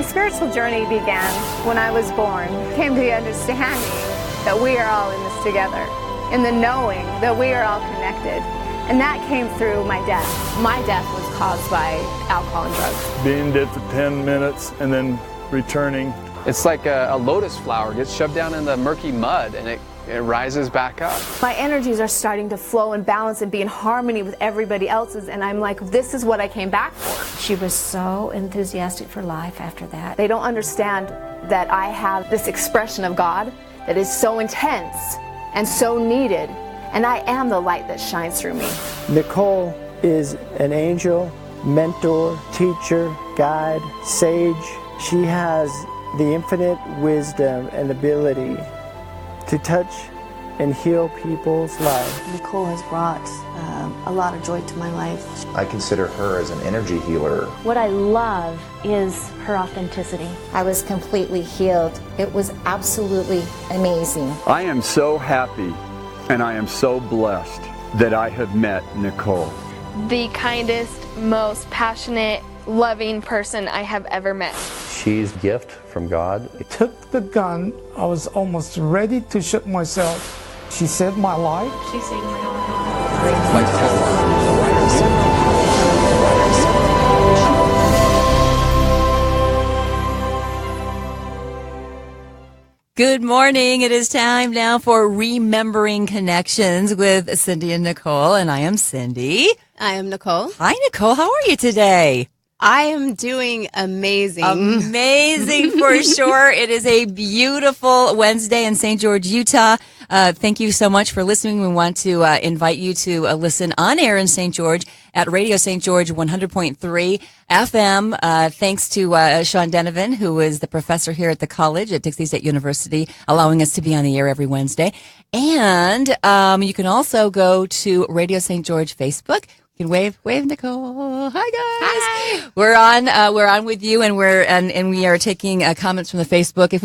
My spiritual journey began when I was born. Came to the understanding that we are all in this together, in the knowing that we are all connected. And that came through my death. My death was caused by alcohol and drugs. Being dead for 10 minutes and then returning. It's like a lotus flower gets shoved down in the murky mud and it rises back up. My energies are starting to flow and balance and be in harmony with everybody else's, and I'm like, this is what I came back for. She was so enthusiastic for life after that. They don't understand that I have this expression of God that is so intense and so needed, and I am the light that shines through me. Nicole is an angel, mentor, teacher, guide, sage. She has the infinite wisdom and ability to touch and heal people's lives. Nicole has brought a lot of joy to my life. I consider her as an energy healer. What I love is her authenticity. I was completely healed. It was absolutely amazing. I am so happy and I am so blessed that I have met Nicole. The kindest, most passionate, loving person I have ever met. She's a gift from God. I took the gun. I was almost ready to shoot myself. She saved my life. She saved my life. Good morning. It is time now for Remembering Connections with Cindy and Nicole, and I am Cindy. I am Nicole. Hi, Nicole. How are you today? I am doing amazing. Amazing for sure. It is a beautiful Wednesday in St. George, Utah. Thank you so much for listening. We want to invite you to listen on air in St. George at Radio St. George 100.3 FM. Thanks to Sean Denovan, who is the professor here at the college at Dixie State University, allowing us to be on the air every Wednesday. And you can also go to Radio St. George Facebook. You can wave, Nicole. Hi, guys. Hi. We're on with you, and we are taking comments from the Facebook. If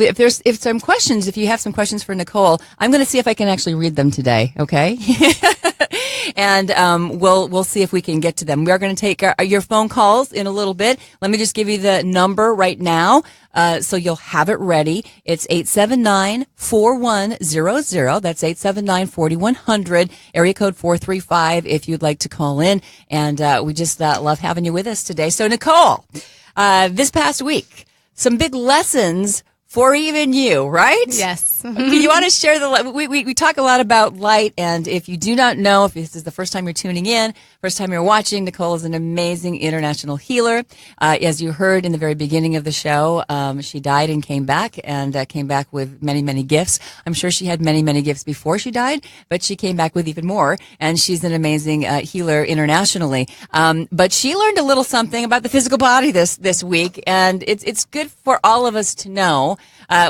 you have some questions for Nicole, I'm going to see if I can actually read them today. Okay. And we'll see if we can get to them. We are going to take your phone calls in a little bit. Let me just give you the number right now, so you'll have it ready. It's 879-4100. That's 879-4100. Area code 435 if you'd like to call in. And we just love having you with us today. So Nicole, this past week, some big lessons for even you, right? Yes. You want to share we talk a lot about light, and if you do not know, if this is the first time you're tuning in, first time you're watching, Nicole is an amazing international healer. As you heard in the very beginning of the show, she died and came back with many, many gifts. I'm sure she had many, many gifts before she died, but she came back with even more, and she's an amazing healer internationally. But she learned a little something about the physical body this week, and it's good for all of us to know.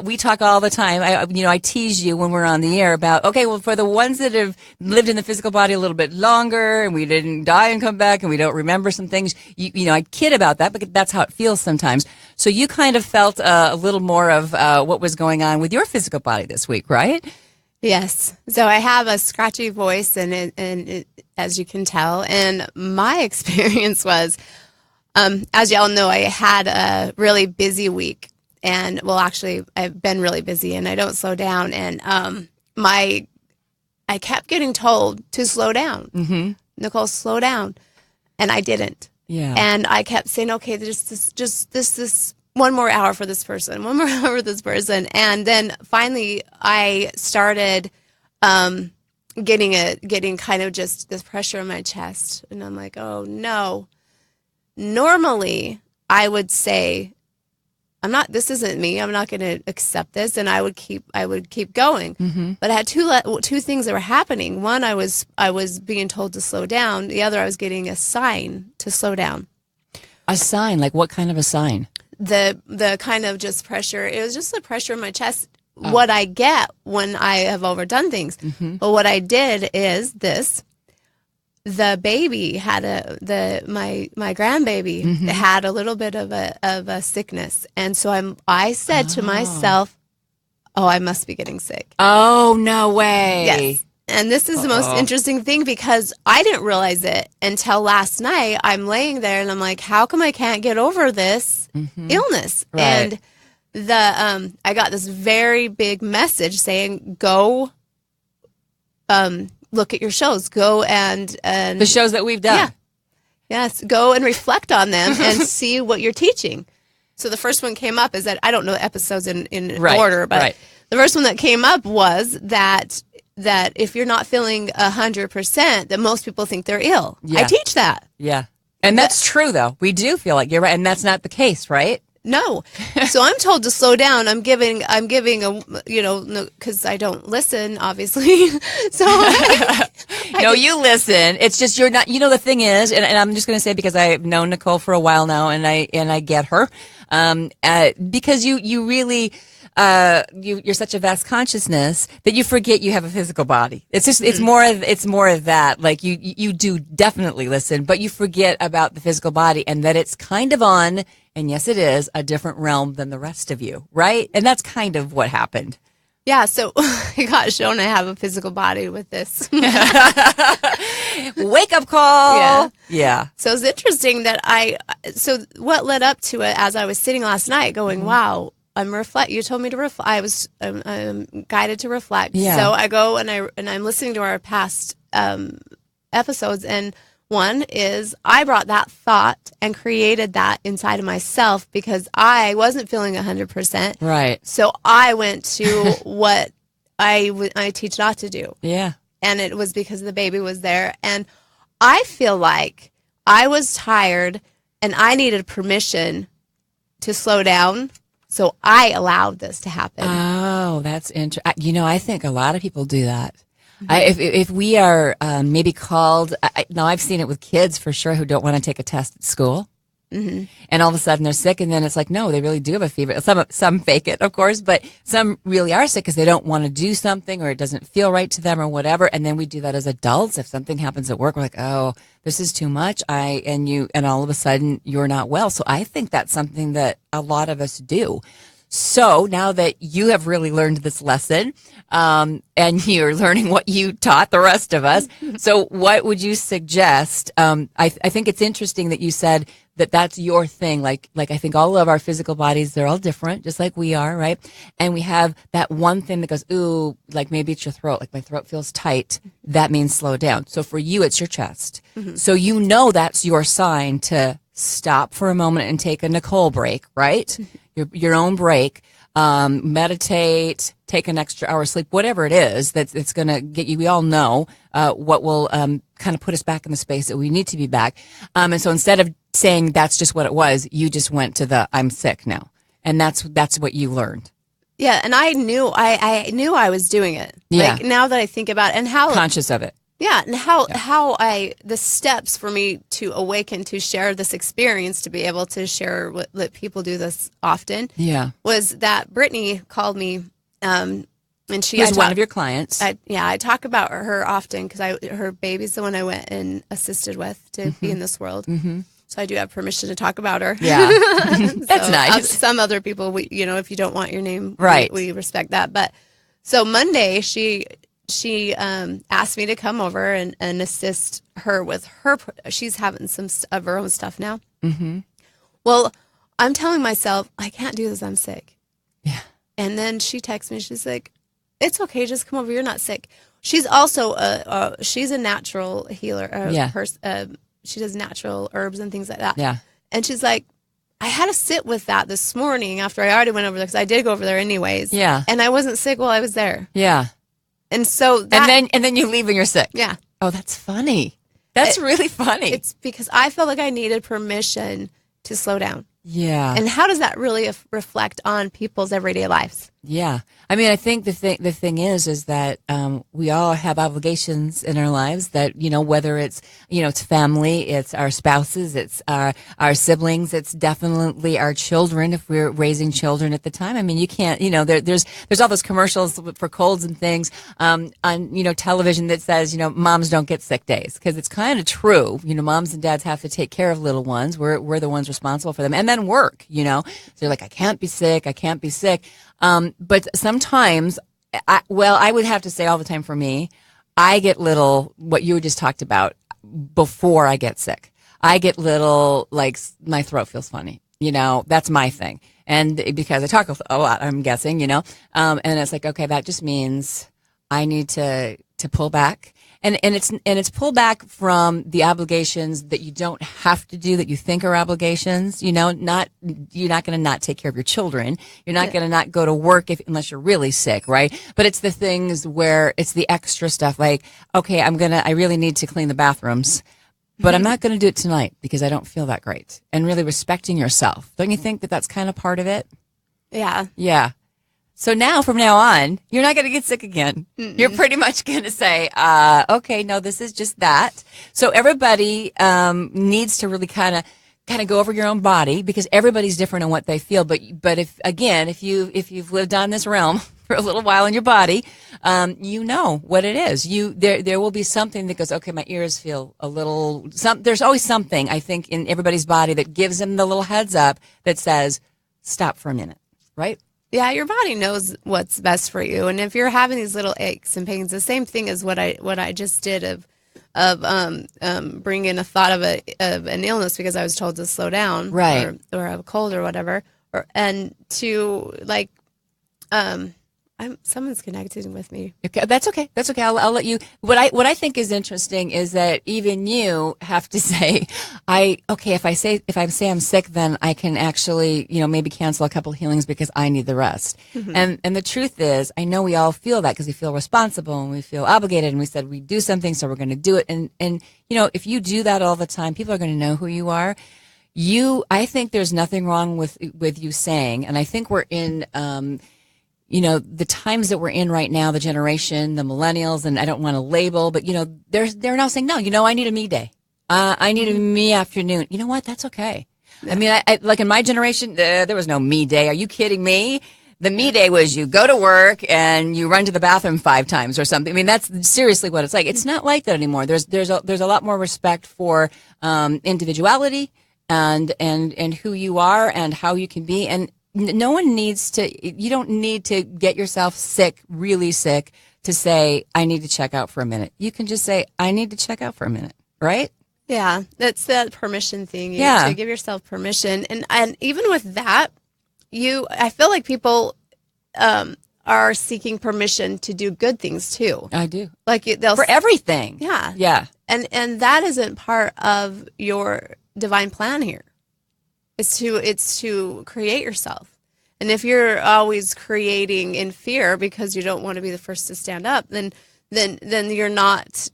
We talk all the time. I tease you when we're on the air about, okay, well, for the ones that have lived in the physical body a little bit longer and we didn't die and come back and we don't remember some things, I kid about that, but that's how it feels sometimes. So you kind of felt a little more of what was going on with your physical body this week, right? Yes. So I have a scratchy voice, and it, as you can tell, and my experience was, as y'all know, I had a really busy week. And well, actually, I've been really busy, and I don't slow down. And I kept getting told to slow down. Mm-hmm. Nicole, slow down, and I didn't. Yeah. And I kept saying, okay, just this one more hour for this person, one more hour for this person, and then finally I started getting kind of just this pressure in my chest, and I'm like, oh no. Normally, I would say, this isn't me. I'm not going to accept this. And I would keep going. Mm-hmm. But I had two things that were happening. One, I was being told to slow down. The other, I was getting a sign to slow down. A sign? Like what kind of a sign? The kind of just pressure. It was just the pressure in my chest. Oh. What I get when I have overdone things. Mm-hmm. But what I did is this. The baby had my grandbaby mm-hmm. had a little bit of a sickness, and so I said to myself, "Oh, I must be getting sick." Oh, no way! Yes, And this is the most interesting thing because I didn't realize it until last night. I'm laying there and I'm like, how come I can't get over this illness? Right. And I got this very big message saying, go look at your shows. Go and the shows that we've done. Yeah. Yes, go and reflect on them and see what you're teaching. So the first one came up is that I don't know the episodes in order, but the first one that came up was that if you're not feeling 100%, that most people think they're ill. Yeah. I teach that. Yeah. And that's true, though. We do feel like you're right. And that's not the case, right? No. So I'm told to slow down. I'm giving a, because I don't listen, obviously. So no, you listen. It's just you're not. The thing is, and I'm just going to say because I've known Nicole for a while now, and I get her, because you really. You're such a vast consciousness that you forget you have a physical body. It's just, it's more of that. Like you do definitely listen, but you forget about the physical body and that it's kind of on, and yes, it is a different realm than the rest of you. Right. And that's kind of what happened. Yeah. So I got shown I have a physical body with this. Wake up call. Yeah. Yeah. So it's interesting that so what led up to it as I was sitting last night going, wow, you told me to reflect. I was guided to reflect. Yeah. So I go and I'm listening to our past episodes, and one is I brought that thought and created that inside of myself because I wasn't feeling 100%. Right. So I went to what I teach not to do. Yeah. And it was because the baby was there, and I feel like I was tired and I needed permission to slow down. So I allowed this to happen. Oh, that's interesting. I think a lot of people do that. If we are maybe called, now I've seen it with kids for sure who don't want to take a test at school. Mm-hmm. And all of a sudden they're sick, and then it's like, no, they really do have a fever. Some fake it, of course, but some really are sick because they don't want to do something or it doesn't feel right to them or whatever. And then we do that as adults. If something happens at work, we're like, oh, this is too much. And all of a sudden you're not well. So I think that's something that a lot of us do. So now that you have really learned this lesson, and you're learning what you taught the rest of us, so what would you suggest? I think it's interesting that you said that that's your thing. Like I think all of our physical bodies, they're all different, just like we are, right? And we have that one thing that goes, ooh, like maybe it's your throat, like my throat feels tight. That means slow down. So for you, it's your chest. Mm-hmm. So that's your sign to stop for a moment and take a Nicole break, right? Your own break, meditate, take an extra hour sleep, whatever it is that's going to get you. We all know what will kind of put us back in the space that we need to be back. And so instead of saying that's just what it was, you just went to I'm sick now, and that's what you learned. Yeah, and I knew I was doing it. Yeah. Like now that I think about it, and how conscious of it. Yeah, and the steps for me to awaken, to share this experience, to be able to share let people do this often. Yeah, was that Brittany called me, and she was one of your clients. I talk about her often because her baby's the one I went and assisted with to be in this world. Mm-hmm. So I do have permission to talk about her. Yeah, that's nice. Some other people, if you don't want your name, right, we respect that. But so Monday, she asked me to come over and assist her with her. She's having some of her own stuff now. Mm-hmm. Well, I'm telling myself, I can't do this. I'm sick. Yeah. And then she texts me. She's like, it's okay. Just come over. You're not sick. She's also she's a natural healer. She does natural herbs and things like that. Yeah. And she's like, I had to sit with that this morning after I already went over there because I did go over there anyways. Yeah. And I wasn't sick while I was there. Yeah. And so and then you leave and you're sick. Yeah. Oh, that's funny. That's really funny. It's because I felt like I needed permission to slow down. Yeah. And how does that really reflect on people's everyday lives? Yeah. I mean, I think the thing is that we all have obligations in our lives that, whether it's, it's family, it's our spouses, it's our siblings, it's definitely our children if we're raising children at the time. I mean, you can't, there's all those commercials for colds and things on, television that says, moms don't get sick days, because it's kind of true. Moms and dads have to take care of little ones. We're the ones responsible for them, and then work, So you're like, I can't be sick. But sometimes, I would have to say all the time for me, I get little, what you just talked about, before I get sick. I get little, like, my throat feels funny. That's my thing. And because I talk a lot, I'm guessing, and it's like, okay, that just means I need to pull back. And it's pull back from the obligations that you don't have to do, that you think are obligations. You're not going to not take care of your children. You're not going to not go to work unless you're really sick, right? But it's the things where it's the extra stuff, like, okay, I really need to clean the bathrooms, but I'm not going to do it tonight because I don't feel that great. And really respecting yourself. Don't you think that that's kind of part of it? Yeah. Yeah. So from now on, you're not going to get sick again. Mm-mm. You're pretty much going to say, okay, no, this is just that. So everybody needs to really kind of go over your own body, because everybody's different in what they feel. But if you've lived on this realm for a little while in your body, you know what it is. There will be something that goes, okay, my ears feel a little. There's always something, I think, in everybody's body that gives them the little heads up that says, stop for a minute, right? Yeah, your body knows what's best for you, and if you're having these little aches and pains, the same thing as what I just did of bringing a thought of an illness because I was told to slow down, right, or a cold or whatever, and to like, someone's connecting with me. Okay, that's okay. That's okay. I'll let you. What I think is interesting is that even you have to say, if I say I'm sick, then I can actually, maybe cancel a couple of healings because I need the rest. Mm-hmm. And the truth is, I know we all feel that because we feel responsible and we feel obligated, and we said we do something, so we're going to do it. And if you do that all the time, people are going to know who you are. I think there's nothing wrong with you saying, and I think we're in. The times that we're in right now, the generation, the millennials, and I don't want to label, but, they're now saying, no, I need a me day. I need a me afternoon. You know what? That's okay. Yeah. I mean, I like in my generation, there was no me day. Are you kidding me? The me day was you go to work and you run to the bathroom 5 times or something. I mean, that's seriously what it's like. It's not like that anymore. There's a lot more respect for, individuality and who you are and how you can be. And no one you don't need to get yourself sick, really sick, to say, I need to check out for a minute. You can just say, I need to check out for a minute, right? Yeah, that's that permission thing. You have to give yourself permission. And even with that, I feel like people are seeking permission to do good things too. I do. Like they'll for everything. Yeah. Yeah. And that isn't part of your divine plan here. It's to create yourself. And if you're always creating in fear because you don't want to be the first to stand up, then you're not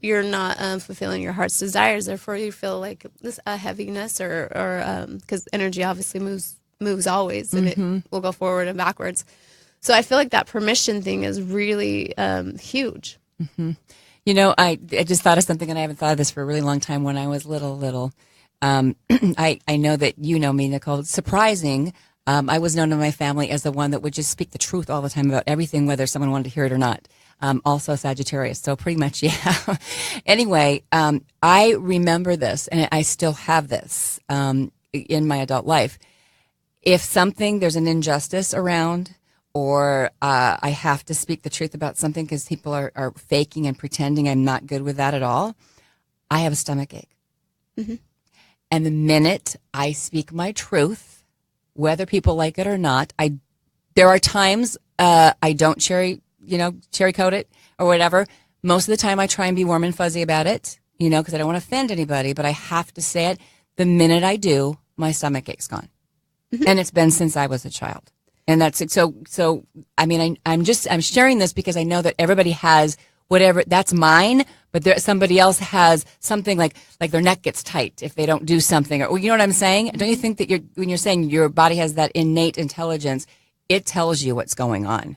fulfilling your heart's desires. Therefore, you feel like this heaviness, or because energy obviously moves always, and mm-hmm. it will go forward and backwards. So I feel like that permission thing is really huge. Mm-hmm. I just thought of something, and I haven't thought of this for a really long time. When I was little. I know that you know me, Nicole. It's surprising. I was known in my family as the one that would just speak the truth all the time about everything, whether someone wanted to hear it or not. Also Sagittarius, so pretty much, yeah. Anyway, I remember this, and I still have this in my adult life. If there's an injustice around, or I have to speak the truth about something because people are faking and pretending I'm not good with that at all, I have a stomach ache. Mm-hmm. And the minute I speak my truth, whether people like it or not, there are times I don't cherry coat it or whatever. Most of the time I try and be warm and fuzzy about it, because I don't want to offend anybody, but I have to say it. The minute I do, my stomach ache's gone. Mm-hmm. And it's been since I was a child. And that's it. So I mean, I'm sharing this because I know that everybody has whatever, that's mine, but somebody else has something like their neck gets tight if they don't do something, or you know what I'm saying? Don't you think that when you're saying your body has that innate intelligence, it tells you what's going on?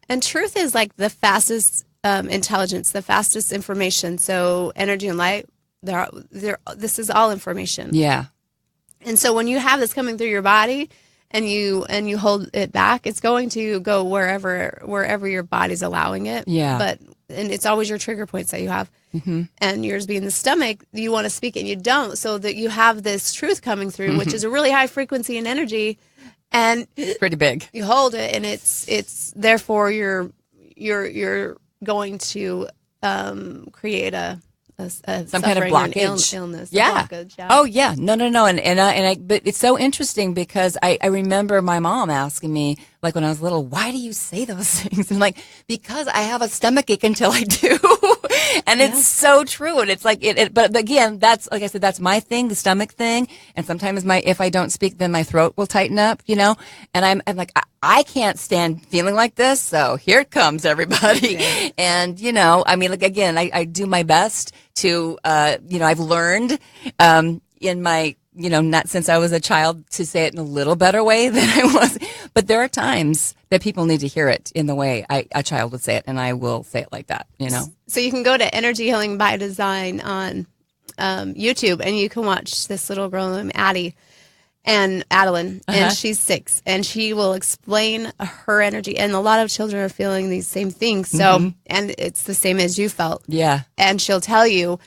And truth is like the fastest intelligence, the fastest information. So energy and light, this is all information. Yeah. And so when you have this coming through your body and you hold it back, it's going to go wherever your body's allowing it. Yeah. And it's always your trigger points that you have. Mm-hmm. And yours being the stomach, you want to speak it and you don't, so that you have this truth coming through, mm-hmm. which is a really high frequency and energy, and it's pretty big. You hold it, and it's therefore you're going to create some kind of blockage, illness. Yeah. Blockage, yeah. Oh yeah. No. But it's so interesting because I remember my mom asking me, like when I was little, why do you say those things? And like, because I have a stomachache until I do. And it's so true. And it's like, but again, that's, like I said, that's my thing, the stomach thing. And sometimes if I don't speak, then my throat will tighten up, you know? And I'm like, I can't stand feeling like this. So here it comes, everybody. Okay. And, you know, I mean, like, again, I do my best to, you know, I've learned, in my, you know, not since I was a child, to say it in a little better way than I was. But there are times that people need to hear it in the way a child would say it, and I will say it like that, you know. So you can go to Energy Healing by Design on YouTube, and you can watch this little girl named Adeline, and she's 6, and she will explain her energy. And a lot of children are feeling these same things. So, and it's the same as you felt. Yeah. And she'll tell you.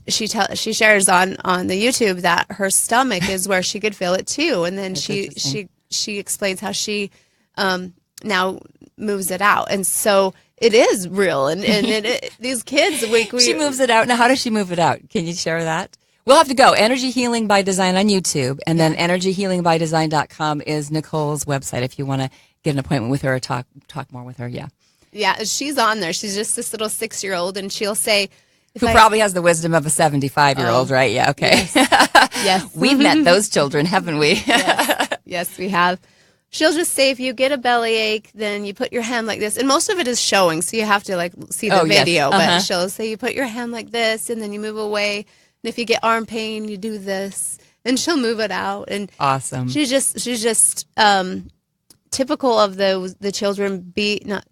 She shares on the YouTube that her stomach is where she could feel it too, and then she explains how she now moves it out, and so it is real. And these kids, she moves it out. Now, how does she move it out? Can you share that? We'll have to go. Energy Healing by Design on YouTube, and then energyhealingbydesign.com is Nicole's website if you want to get an appointment with her or talk more with her. Yeah. Yeah, she's on there. She's just this little 6-year-old, and she'll say. Who probably has the wisdom of a 75-year-old, right? Yeah, okay. Yes. We've met those children, haven't we? Yes, we have. She'll just say, if you get a bellyache, then you put your hand like this. And most of it is showing, so you have to like see the video. Yes. But she'll say, you put your hand like this, and then you move away. And if you get arm pain, you do this. And she'll move it out. And awesome. She's just typical of the children not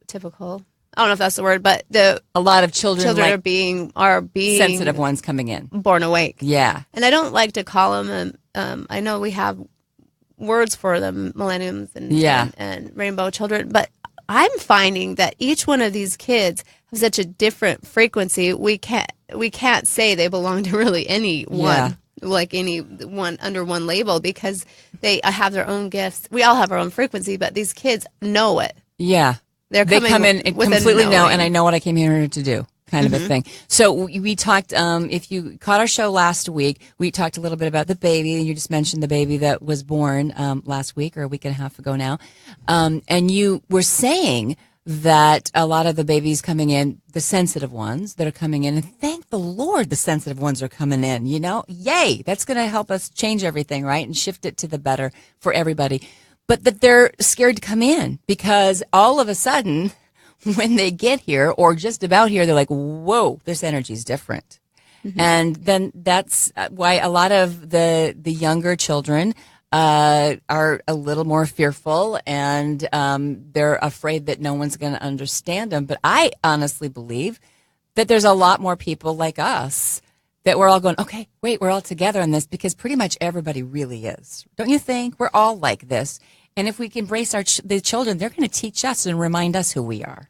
typical. I don't know if that's the word, but a lot of children like are being sensitive ones coming in, born awake. Yeah, and I don't like to call them. I know we have words for them, millenniums and rainbow children, but I'm finding that each one of these kids have such a different frequency. We can't say they belong to really any one. Like any one under one label, because they have their own gifts. We all have our own frequency, but these kids know it. Yeah. They come in and completely know, and I know what I came here to do, kind of a thing. So we talked, if you caught our show last week, we talked a little bit about the baby, and you just mentioned the baby that was born last week or a week and a half ago now. And you were saying that a lot of the babies coming in, the sensitive ones that are coming in, and thank the Lord the sensitive ones are coming in, you know? Yay! That's going to help us change everything, right? And shift it to the better for everybody. But that they're scared to come in because all of a sudden, when they get here or just about here, they're like, whoa, this energy is different. And then that's why a lot of the younger children are a little more fearful, and they're afraid that no one's going to understand them. But I honestly believe that there's a lot more people like us that we're all going, okay, wait, we're all together on this, because pretty much everybody really is. Don't you think? We're all like this. And if we can embrace the children, they're going to teach us and remind us who we are.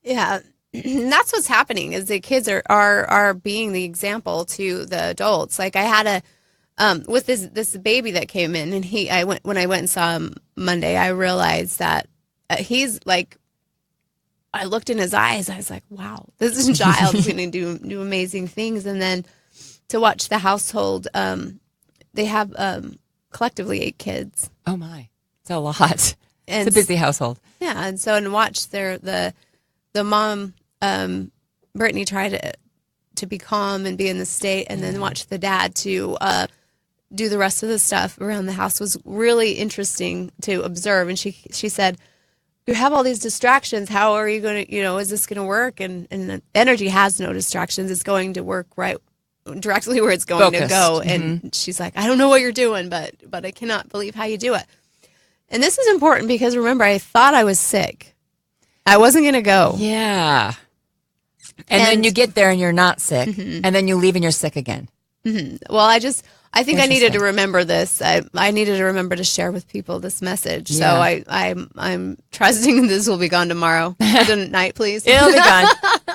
Yeah, that's what's happening. Is the kids are being the example to the adults. Like I had with this baby that came in, and when I went and saw him Monday, I realized that he's like. I looked in his eyes. I was like, "Wow, this child is going to do amazing things." And then to watch the household, they have collectively 8 kids. Oh my. It's a lot. It's a busy household. Yeah, and watch the mom, Brittany, try to be calm and be in the state, and then watch the dad to do the rest of the stuff around the house was really interesting to observe. And she said, "You have all these distractions. How are you going to, is this going to work?" And the energy has no distractions. It's going to work right directly where it's going to go. And she's like, "I don't know what you're doing, but I cannot believe how you do it." And this is important because, remember, I thought I was sick. I wasn't going to go. Yeah. And then you get there and you're not sick. And then you leave and you're sick again. Well, I think I needed to remember this. I needed to remember to share with people this message. Yeah. So I'm trusting this will be gone tomorrow. Tonight, please. It'll be gone.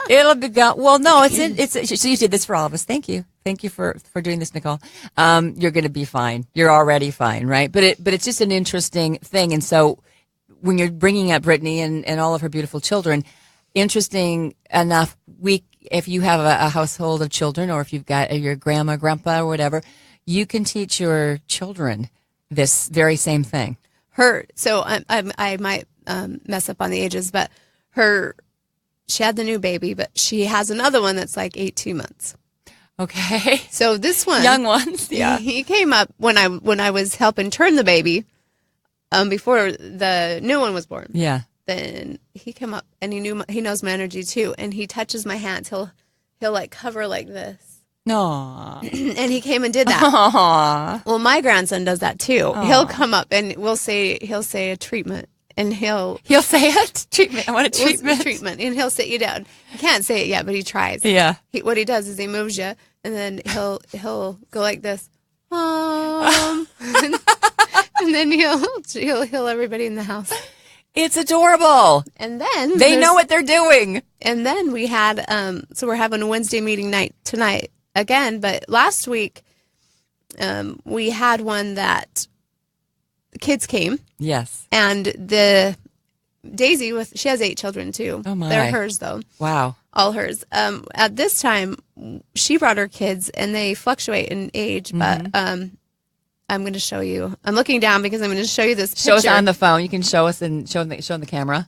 It'll be gone. Well, no, so you did this for all of us. Thank you. Thank you for doing this, Nicole. You're going to be fine. You're already fine, right? But it's just an interesting thing. And so when you're bringing up Brittany and all of her beautiful children, interesting enough. If you have a household of children, or if you've got your grandma, grandpa, or whatever, you can teach your children this very same thing. So I might mess up on the ages, but she had the new baby, but she has another one that's like 18 months. Okay. So this one, young ones, yeah. He came up when I was helping turn the baby, before the new one was born. Yeah. Then he came up and he knows my energy too, and he touches my hands. He'll like cover like this. No. And he came and did that. Aww. Well, my grandson does that too. Aww. He'll come up and he'll say a treatment. And he'll say it. Treatment. I want a treatment. Treatment. And he'll sit you down. He can't say it yet, but he tries. Yeah. What he does is he moves you, and then he'll go like this, and then he'll heal everybody in the house. It's adorable. And then they know what they're doing. And then we had so we're having a Wednesday meeting night tonight again. But last week we had one that the kids came. Yes. And the Daisy she has 8 children too. Oh my. They're hers though. Wow. All hers. At this time she brought her kids, and they fluctuate in age, but I'm going to show you. I'm looking down because I'm going to show you this picture. Show us on the phone. You can show us and show the camera.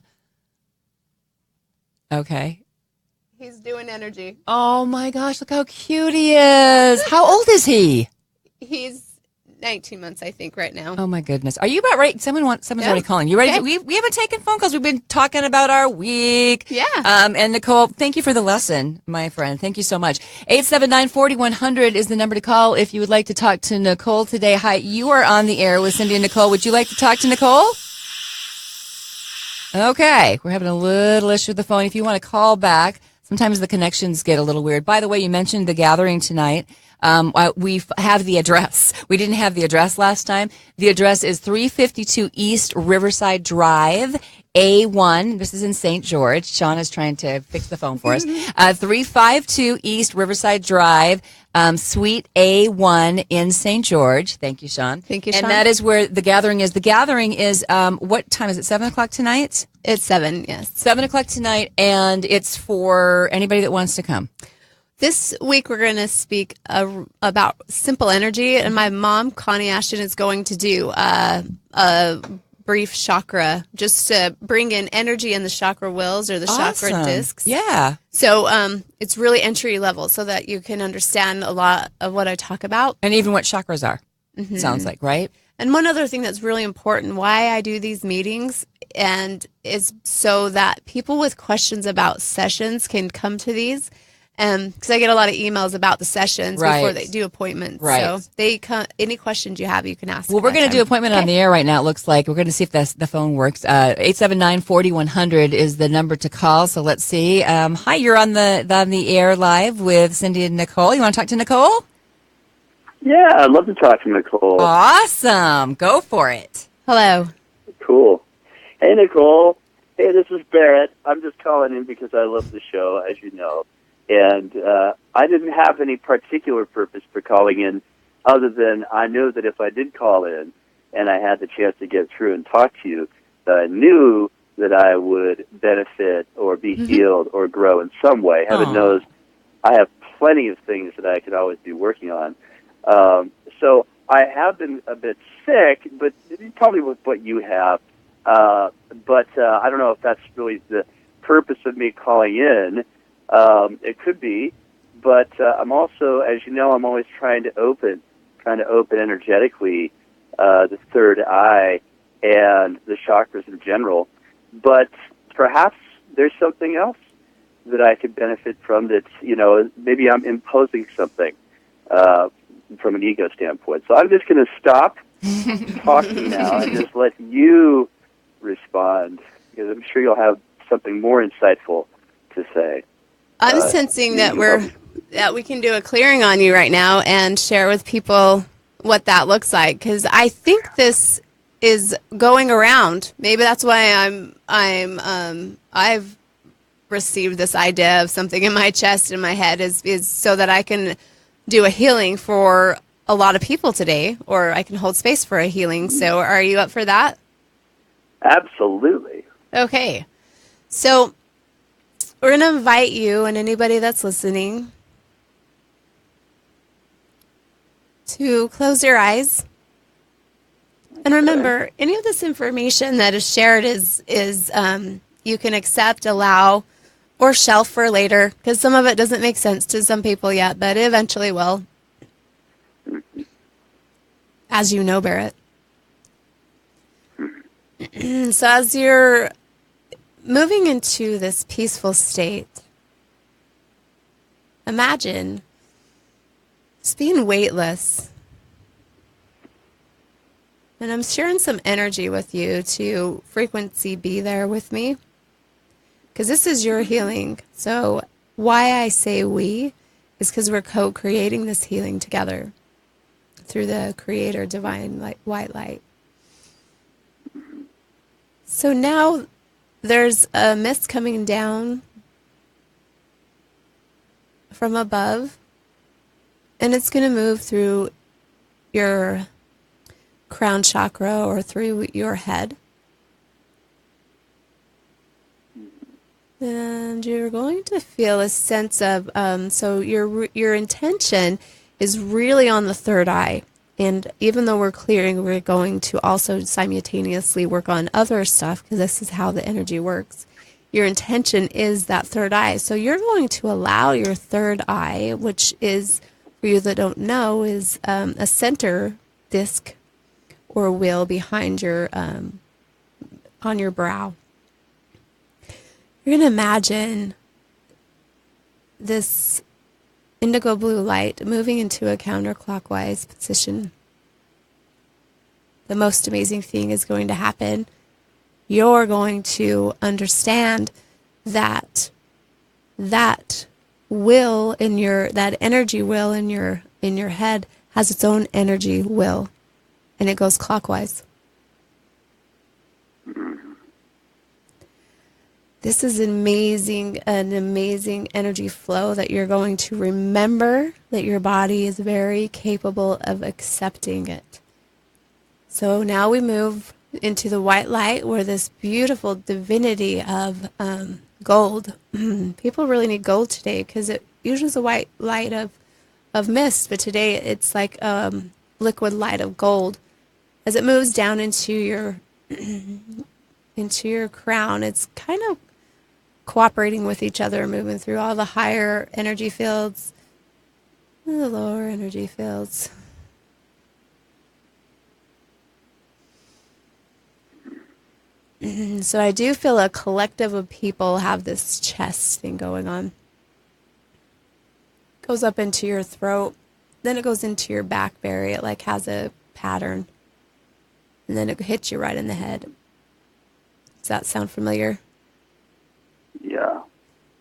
Okay. He's doing energy. Oh my gosh, look how cute he is. How old is he? He's 19 months, I think, right now. Oh my goodness. Are you about ready? Someone's already calling. You ready? Okay. We haven't taken phone calls. We've been talking about our week. Yeah. And Nicole, thank you for the lesson, my friend. Thank you so much. 879-4100 is the number to call if you would like to talk to Nicole today. Hi, you are on the air with Cindy and Nicole. Would you like to talk to Nicole? Okay. We're having a little issue with the phone. If you want to call back, sometimes the connections get a little weird. By the way, you mentioned the gathering tonight. We have the address. We didn't have the address last time. The address is 352 East Riverside Drive, A1. This is in St. George. Sean is trying to fix the phone for us. 352 East Riverside Drive, Suite A1 in St. George. Thank you, Sean. Thank you, Sean. And that is where the gathering is. The gathering is, what time is it? 7 o'clock tonight? It's 7, yes. 7 o'clock tonight, and it's for anybody that wants to come. This week we're going to speak about simple energy, and my mom, Connie Ashton, is going to do a brief chakra just to bring in energy in the chakra wheels or the chakra discs. Yeah. So it's really entry level so that you can understand a lot of what I talk about. And even what chakras are, sounds like, right? And one other thing that's really important, why I do these meetings, and is so that people with questions about sessions can come to these. Because I get a lot of emails about the sessions before they do appointments. Right. So any questions you have, you can ask. Well, we're going to do appointment on the air right now, it looks like. We're going to see if the phone works. 879-4100 is the number to call. So let's see. Hi, you're on the air live with Cindy and Nicole. You want to talk to Nicole? Yeah, I'd love to talk to Nicole. Awesome. Go for it. Hello. Cool. Hey, Nicole. Hey, this is Barrett. I'm just calling in because I love the show, as you know. And I didn't have any particular purpose for calling in other than I knew that if I did call in and I had the chance to get through and talk to you, that I knew that I would benefit or be healed or grow in some way. Heaven knows I have plenty of things that I could always be working on. So I have been a bit sick, but probably with what you have. But I don't know if that's really the purpose of me calling in. It could be, but I'm also, as you know, I'm always trying to open energetically the third eye and the chakras in general. But perhaps there's something else that I could benefit from that's, maybe I'm imposing something from an ego standpoint. So I'm just going to stop talking now and just let you respond, because I'm sure you'll have something more insightful to say. I'm sensing that we can do a clearing on you right now and share with people what that looks like, because I think this is going around. Maybe that's why I've received this idea of something in my chest and my head is so that I can do a healing for a lot of people today, or I can hold space for a healing. So are you up for that? Absolutely. Okay. So we're going to invite you and anybody that's listening to close your eyes. And remember, any of this information that is shared is you can accept, allow, or shelf for later, because some of it doesn't make sense to some people yet, but it eventually will. As you know, Barrett. So as you're moving into this peaceful state, imagine just being weightless. And I'm sharing some energy with you to frequency be there with me, because this is your healing. So why I say we is because we're co-creating this healing together through the Creator Divine light, White Light. So now there's a mist coming down from above, and it's going to move through your crown chakra or through your head. And you're going to feel a sense of, so your intention is really on the third eye. And even though we're clearing, we're going to also simultaneously work on other stuff, because this is how the energy works. Your intention is that third eye. So you're going to allow your third eye, which is, for you that don't know, is a center disc or wheel behind your, on your brow. You're going to imagine this indigo blue light moving into a counterclockwise position. The most amazing thing is going to happen. You're going to understand that that will in your, that energy will in your head has its own energy will, and it goes clockwise. This is an amazing energy flow that you're going to remember that your body is very capable of accepting it. So now we move into the white light, where this beautiful divinity of gold. People really need gold today, because it usually is a white light of mist, but today it's like liquid light of gold. As it moves down into your crown, it's kind of cooperating with each other, moving through all the higher energy fields and the lower energy fields. So I do feel a collective of people have this chest thing going on. It goes up into your throat, then it goes into your back berry. It like has a pattern, and then it hits you right in the head. Does that sound familiar? Yeah.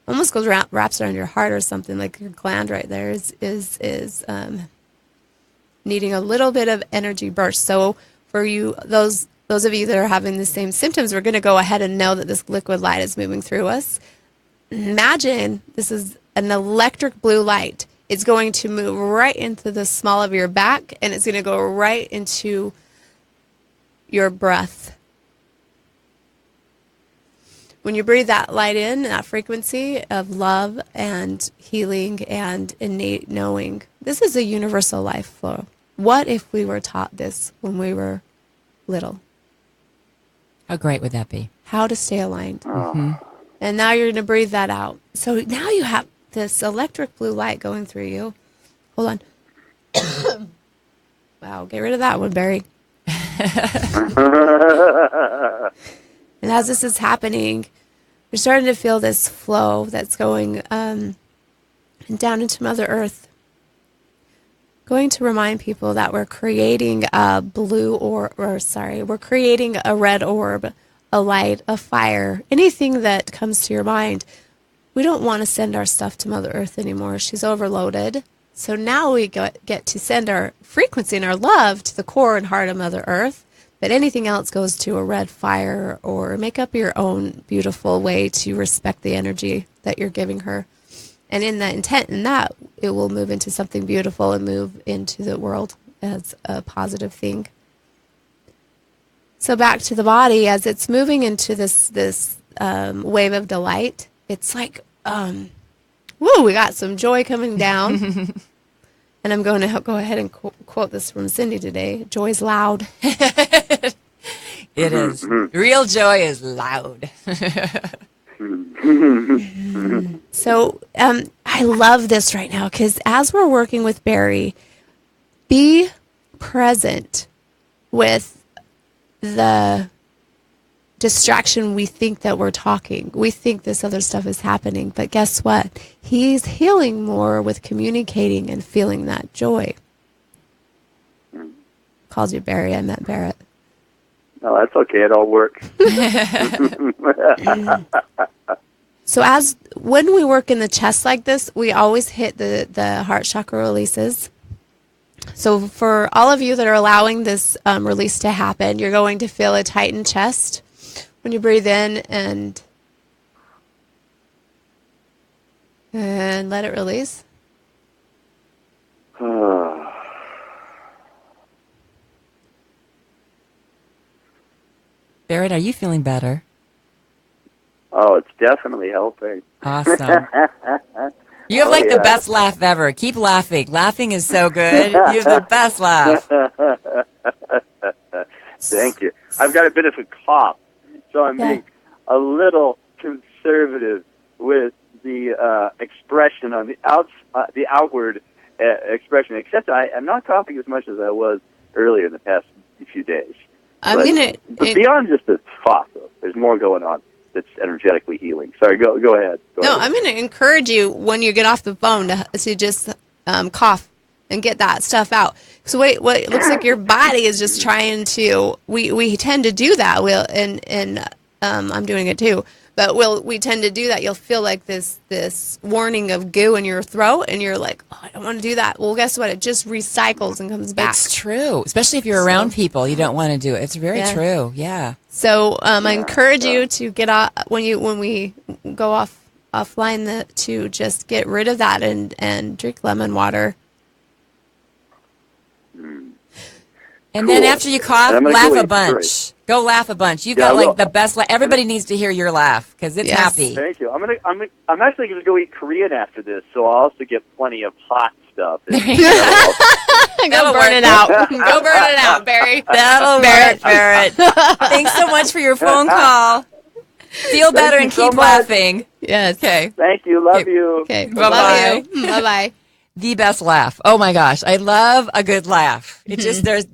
Almost goes wraps around your heart or something. Like your gland right there is needing a little bit of energy burst. So for you, those of you that are having the same symptoms, we're going to go ahead and know that this liquid light is moving through us. Imagine this is an electric blue light. It's going to move right into the small of your back, and it's going to go right into your breath. When you breathe that light in, that frequency of love and healing and innate knowing, this is a universal life flow. What if we were taught this when we were little? How great would that be? How to stay aligned. Mm-hmm. And now you're going to breathe that out. So now you have this electric blue light going through you. Hold on. Wow, get rid of that one, Barry. And as this is happening, you're starting to feel this flow that's going down into Mother Earth. Going to remind people that we're creating a we're creating a red orb, a light, a fire, anything that comes to your mind. We don't want to send our stuff to Mother Earth anymore. She's overloaded. So now we get to send our frequency and our love to the core and heart of Mother Earth. But anything else goes to a red fire, or make up your own beautiful way to respect the energy that you're giving her. And in the intent in that, it will move into something beautiful and move into the world as a positive thing. So back to the body, as it's moving into this wave of delight, it's like we got some joy coming down. And I'm going to go ahead and quote this from Cindy today. Joy's loud. It is. Real joy is loud. So I love this right now because as we're working with Barry, be present with the distraction. We think that we're talking. We think this other stuff is happening. But guess what? He's healing more with communicating and feeling that joy. Called you Barry. I meant Barrett. No, that's okay. It all works. So when we work in the chest like this, we always hit the heart chakra releases. So for all of you that are allowing this release to happen, you're going to feel a tightened chest when you breathe in and let it release. Barrett, are you feeling better? Oh, it's definitely helping. Awesome. You have the best laugh ever. Keep laughing. Laughing is so good. You have the best laugh. Thank you. I've got a bit of a cough, so I'm being a little conservative with the expression on the outward expression. Except I'm not coughing as much as I was earlier in the past few days. But beyond just the cough, though, there's more going on that's energetically healing. Sorry, go ahead. Go ahead. I'm going to encourage you when you get off the phone to just cough and get that stuff out. So what it looks like your body is just trying to. We tend to do that. I'm doing it too. But we tend to do that. You'll feel like this warning of goo in your throat, and you're like, oh, I don't want to do that. Well, guess what? It just recycles and comes back. It's true, especially if you're around people. You don't want to do it. It's very true. Yeah. So I encourage you to get off when we go offline to just get rid of that and drink lemon water. And then after you cough, laugh a bunch. Go laugh a bunch. You've got the best laugh. Everybody needs to hear your laugh because it's happy. Thank you. I'm actually going to go eat Korean after this, so I'll also get plenty of hot stuff. Go burn it out. Go burn it out, Barry. That'll work, Barrett. Thanks so much for your phone call. Feel better and keep laughing. Yes. Okay. Thank you. Love you. Okay. Bye-bye. Bye-bye. The best laugh. Oh my gosh. I love a good laugh. It just, that's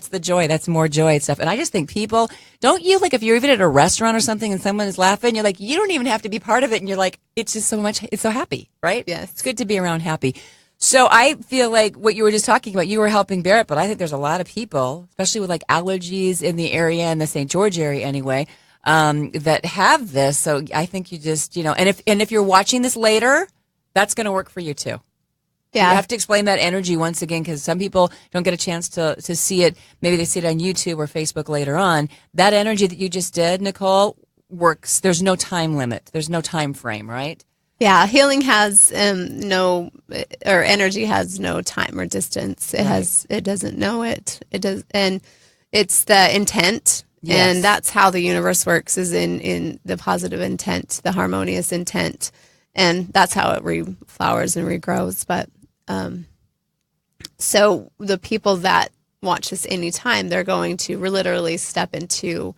the joy. That's more joy and stuff. And I just think people, don't you, if you're even at a restaurant or something and someone is laughing, you're like, you don't even have to be part of it. And you're like, it's just it's so happy, right? Yes. It's good to be around happy. So I feel like what you were just talking about, you were helping Barrett, but I think there's a lot of people, especially with allergies in the area, in the St. George area anyway, that have this. So I think you just, and if you're watching this later, that's going to work for you too. Yeah. You have to explain that energy once again because some people don't get a chance to see it. Maybe they see it on YouTube or Facebook later on. That energy that you just did, Nicole, works. There's no time limit. There's no time frame, right? Yeah. Healing has energy has no time or distance. It doesn't know it. It does. And it's the intent. Yes. And that's how the universe works is in the positive intent, the harmonious intent. And that's how it reflowers and regrows. But so the people that watch this anytime, they're going to literally step into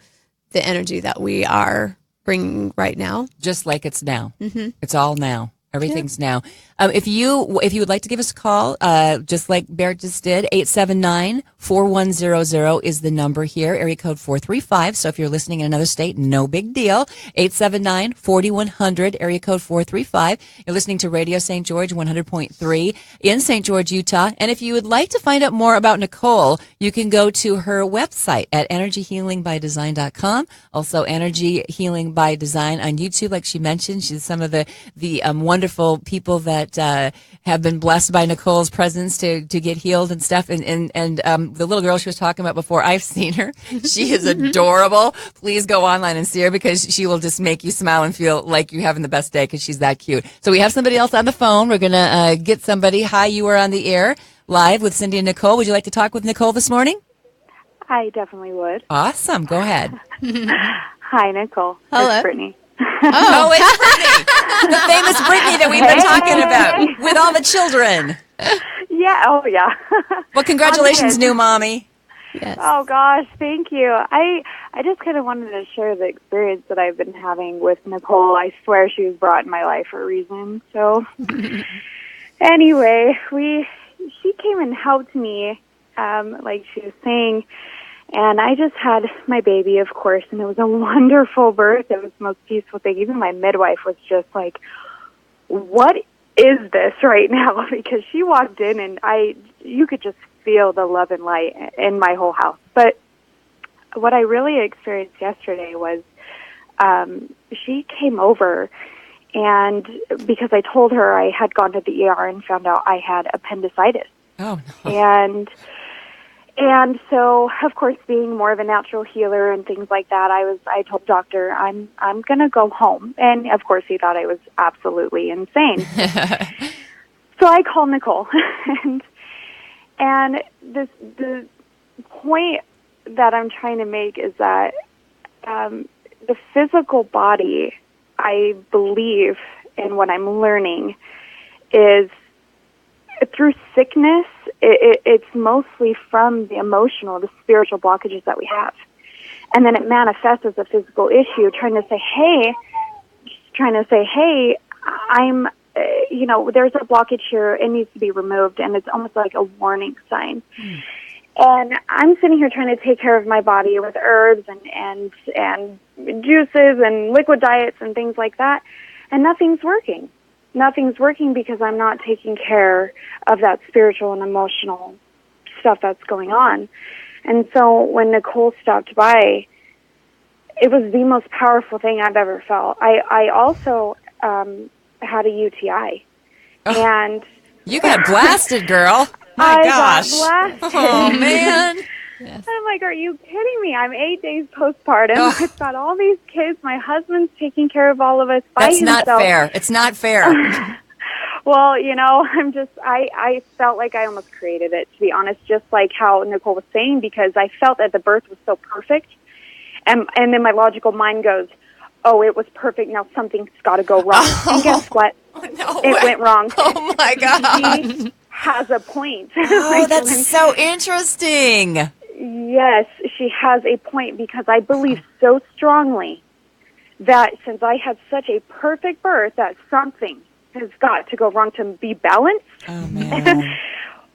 the energy that we are bringing right now. Just like it's now. Mm-hmm. It's all now. Everything's now. If you would like to give us a call, just like Barrett just did, 879-4100 is the number here, area code 435. So if you're listening in another state, no big deal. 879-4100, area code 435. You're listening to Radio St. George 100.3 in St. George, Utah. And if you would like to find out more about Nicole, you can go to her website at energyhealingbydesign.com. Also, Energy Healing by Design on YouTube, like she mentioned. She's some of the wonderful people that have been blessed by Nicole's presence to get healed and stuff. And the little girl she was talking about before, I've seen her. She is adorable. Please go online and see her because she will just make you smile and feel like you're having the best day because she's that cute. So we have somebody else on the phone. We're going to get somebody. Hi, you are on the air live with Cindy and Nicole. Would you like to talk with Nicole this morning? I definitely would. Awesome. Go ahead. Hi, Nicole. Hello. It's Brittany. Oh, it's Brittany. The famous Brittany that we've been talking about with all the children. Yeah. Oh, yeah. Well, congratulations, new mommy. Yes. Oh gosh, thank you. I just kind of wanted to share the experience that I've been having with Nicole. I swear she was brought in my life for a reason. So anyway, she came and helped me, like she was saying, and I just had my baby, of course, and it was a wonderful birth. It was the most peaceful thing. Even my midwife was just like, "What is this right now?" Because she walked in and you could just feel the love and light in my whole house. But what I really experienced yesterday was she came over, and because I told her I had gone to the ER and found out I had appendicitis. Oh, no. And so, of course, being more of a natural healer and things like that, I told the doctor, I'm going to go home. And, of course, he thought I was absolutely insane. So I called Nicole, and the point that I'm trying to make is that the physical body, I believe, and what I'm learning, is through sickness, it's mostly from the emotional, the spiritual blockages that we have. And then it manifests as a physical issue, trying to say, hey, I'm, there's a blockage here. It needs to be removed. And it's almost like a warning sign. And I'm sitting here trying to take care of my body with herbs and juices and liquid diets and things like that. And nothing's working. Nothing's working because I'm not taking care of that spiritual and emotional stuff that's going on. And so when Nicole stopped by, it was the most powerful thing I've ever felt. I also had a UTI. Oh, and you got blasted, girl. My gosh. Got blasted. Oh, man. Yes. I'm like, are you kidding me? I'm 8 days postpartum. Oh. I've got all these kids. My husband's taking care of all of us by himself. That's not fair. It's not fair. Well, I felt like I almost created it, to be honest, just like how Nicole was saying, because I felt that the birth was so perfect. And then my logical mind goes, oh, it was perfect. Now something's got to go wrong. Oh. And guess what? No it went wrong. Oh, my God. She has a point. Oh, that's so interesting. Yes, she has a point, because I believe so strongly that since I had such a perfect birth, that something has got to go wrong to be balanced. Oh, man.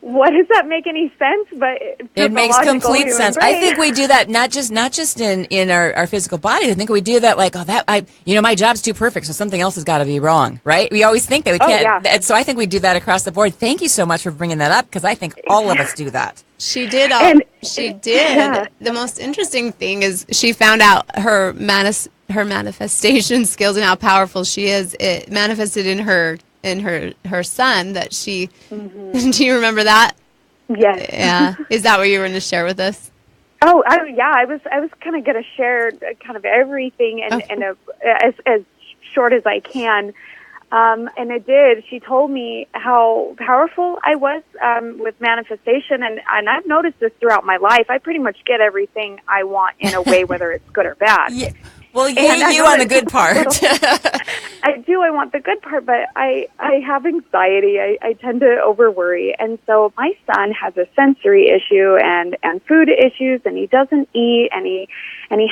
What, does that make any sense? But it makes complete sense. Brain. I think we do that not just in our physical body. I think we do that like, my job's too perfect, so something else has got to be wrong, right? We always think that we can't. Oh, yeah. And so I think we do that across the board. Thank you so much for bringing that up, because I think all of us do that. She did. Yeah. The most interesting thing is she found out her manifestation skills and how powerful she is. It manifested in her son that she. Mm-hmm. Do you remember that? Yes. Yeah. Is that what you were going to share with us? Oh, yeah. I was kind of going to share kind of everything as short as I can. And it did. She told me how powerful I was with manifestation, and I've noticed this throughout my life. I pretty much get everything I want in a way, whether it's good or bad. Yeah. Well, you on the good part. I do. I want the good part, but I have anxiety. I tend to overworry, and so my son has a sensory issue and food issues, and he doesn't eat, and he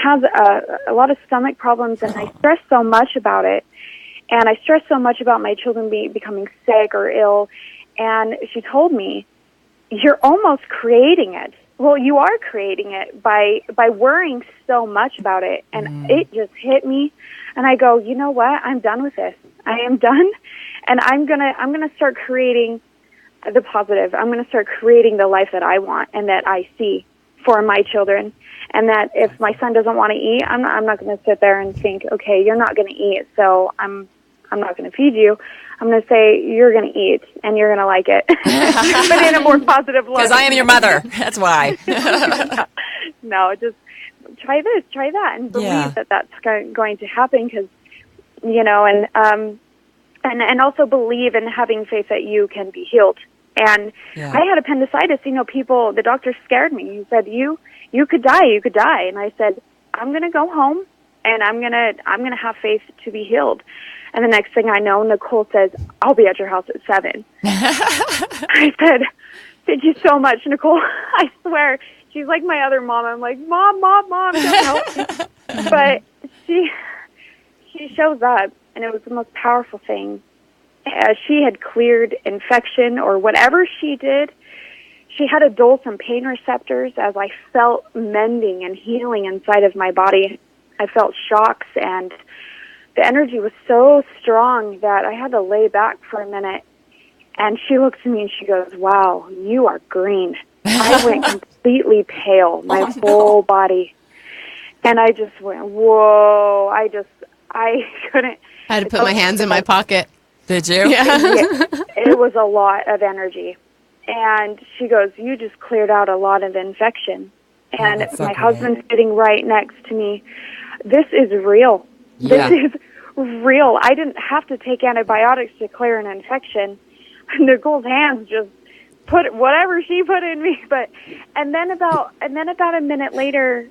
has a lot of stomach problems, and I stress so much about it. And I stress so much about my children becoming sick or ill. And she told me, you're almost creating it. Well, you are creating it by worrying so much about it. And it just hit me. And I go, you know what? I'm done with this. I am done. And I'm gonna start creating the positive. I'm gonna start creating the life that I want and that I see for my children. And that if my son doesn't want to eat, I'm not going to sit there and think, okay, you're not going to eat, so I'm not going to feed you. I'm going to say, you're going to eat, and you're going to like it. But in a more positive way. Because I am your mother. That's why. No, just try this, try that, and believe that that's going to happen. Because, and also believe in having faith that you can be healed. And I had appendicitis. The doctor scared me. He said, you could die. And I said, I'm going to go home, and I'm going to have faith to be healed. And the next thing I know, Nicole says, I'll be at your house at 7. I said, thank you so much, Nicole. I swear. She's like my other mom. I'm like, Mom, don't help me. But she shows up, and it was the most powerful thing. As she had cleared infection or whatever she did, she had to dull some pain receptors as I felt mending and healing inside of my body. I felt shocks, and the energy was so strong that I had to lay back for a minute. And she looks at me and she goes, wow, you are green. I went completely pale, my whole body. And I just went, whoa. I couldn't. I had to put my hands in my pocket. Did you? Yeah. It was a lot of energy. And she goes, you just cleared out a lot of infection. And my husband's sitting right next to me. This is real. Yeah. This is real. I didn't have to take antibiotics to clear an infection. Nicole's hands just put whatever she put in me. And then about a minute later,